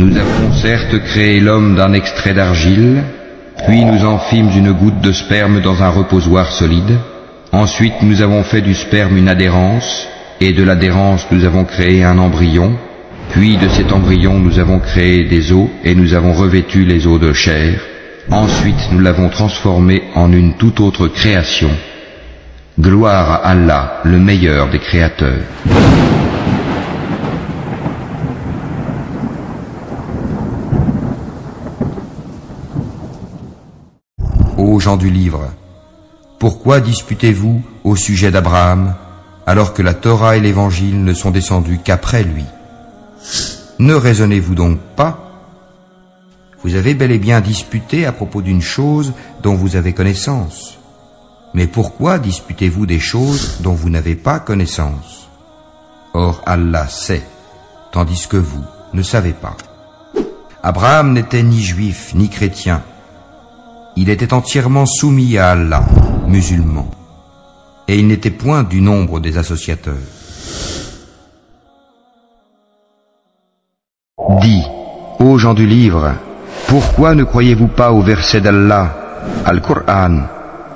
Nous avons certes créé l'homme d'un extrait d'argile, puis nous en fîmes une goutte de sperme dans un reposoir solide. Ensuite nous avons fait du sperme une adhérence, et de l'adhérence nous avons créé un embryon, puis de cet embryon nous avons créé des os, et nous avons revêtu les os de chair. Ensuite nous l'avons transformé en une toute autre création. Gloire à Allah, le meilleur des créateurs. Ô gens du livre, pourquoi disputez-vous au sujet d'Abraham, alors que la Torah et l'Évangile ne sont descendus qu'après lui? Ne raisonnez-vous donc pas? Vous avez bel et bien disputé à propos d'une chose dont vous avez connaissance. Mais pourquoi disputez-vous des choses dont vous n'avez pas connaissance? Or Allah sait, tandis que vous ne savez pas. Abraham n'était ni juif ni chrétien. Il était entièrement soumis à Allah, musulman, et il n'était point du nombre des associateurs. Dis, ô gens du livre, pourquoi ne croyez-vous pas au verset d'Allah, Al-Qur'an,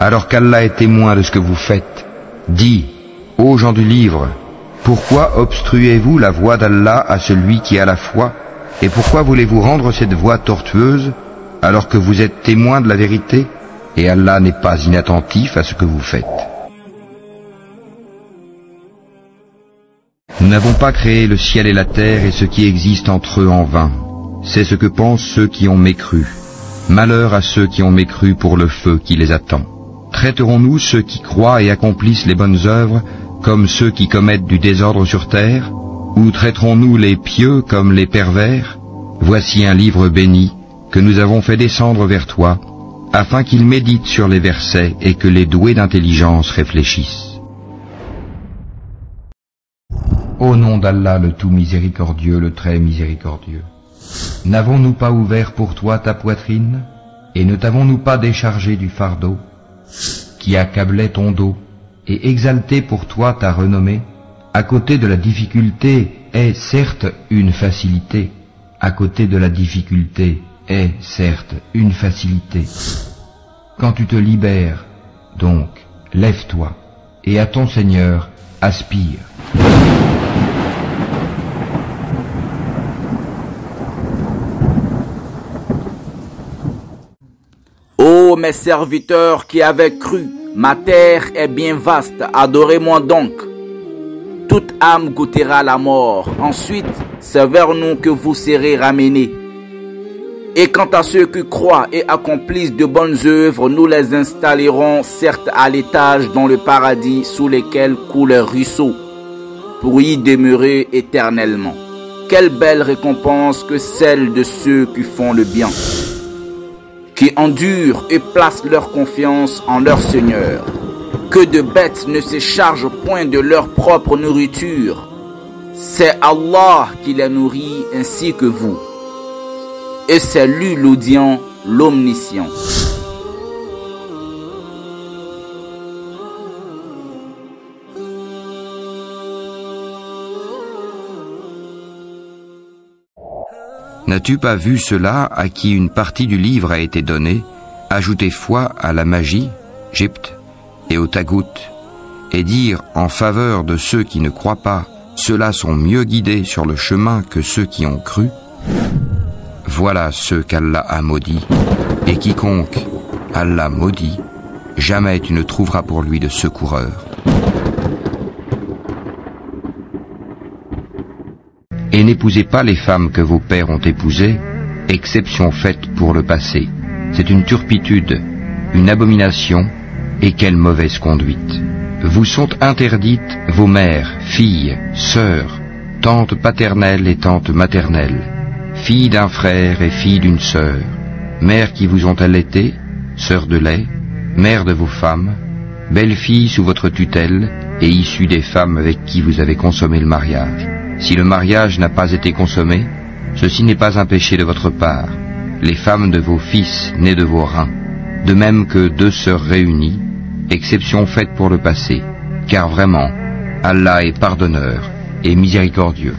alors qu'Allah est témoin de ce que vous faites? Dis, ô gens du livre, pourquoi obstruez-vous la voie d'Allah à celui qui a la foi, et pourquoi voulez-vous rendre cette voie tortueuse, alors que vous êtes témoin de la vérité, et Allah n'est pas inattentif à ce que vous faites? Nous n'avons pas créé le ciel et la terre et ce qui existe entre eux en vain. C'est ce que pensent ceux qui ont mécru. Malheur à ceux qui ont mécru pour le feu qui les attend. Traiterons-nous ceux qui croient et accomplissent les bonnes œuvres comme ceux qui commettent du désordre sur terre? Ou traiterons-nous les pieux comme les pervers? Voici un livre béni que nous avons fait descendre vers toi, afin qu'ils méditent sur les versets et que les doués d'intelligence réfléchissent. Au nom d'Allah le tout miséricordieux, le très miséricordieux. N'avons-nous pas ouvert pour toi ta poitrine, et ne t'avons-nous pas déchargé du fardeau, qui accablait ton dos, et exalté pour toi ta renommée? À côté de la difficulté est certes une facilité, à côté de la difficulté est certes une facilité. Quand tu te libères, donc, lève-toi, et à ton Seigneur, aspire. Ô mes serviteurs qui avez cru, ma terre est bien vaste, adorez-moi donc. Toute âme goûtera la mort, ensuite c'est vers nous que vous serez ramenés. Et quant à ceux qui croient et accomplissent de bonnes œuvres, nous les installerons certes à l'étage dans le paradis sous lesquels coulent les ruisseaux, pour y demeurer éternellement. Quelle belle récompense que celle de ceux qui font le bien, qui endurent et placent leur confiance en leur Seigneur. Que de bêtes ne se chargent point de leur propre nourriture. C'est Allah qui les nourrit ainsi que vous. Et c'est lui l'audient, l'omniscient. N'as-tu pas vu ceux-là à qui une partie du livre a été donnée, ajouter foi à la magie, Gypte, et au tagout, et dire en faveur de ceux qui ne croient pas, ceux-là sont mieux guidés sur le chemin que ceux qui ont cru? Voilà ceux qu'Allah a maudits, et quiconque Allah maudit, jamais tu ne trouveras pour lui de secoureur. Et n'épousez pas les femmes que vos pères ont épousées, exception faite pour le passé. C'est une turpitude, une abomination, et quelle mauvaise conduite. Vous sont interdites vos mères, filles, sœurs, tantes paternelles et tantes maternelles, filles d'un frère et filles d'une sœur, mères qui vous ont allaitées, sœurs de lait, mères de vos femmes, belles-filles sous votre tutelle et issues des femmes avec qui vous avez consommé le mariage. Si le mariage n'a pas été consommé, ceci n'est pas un péché de votre part. Les femmes de vos fils nés de vos reins, de même que deux sœurs réunies, exception faite pour le passé, car vraiment, Allah est pardonneur et miséricordieux.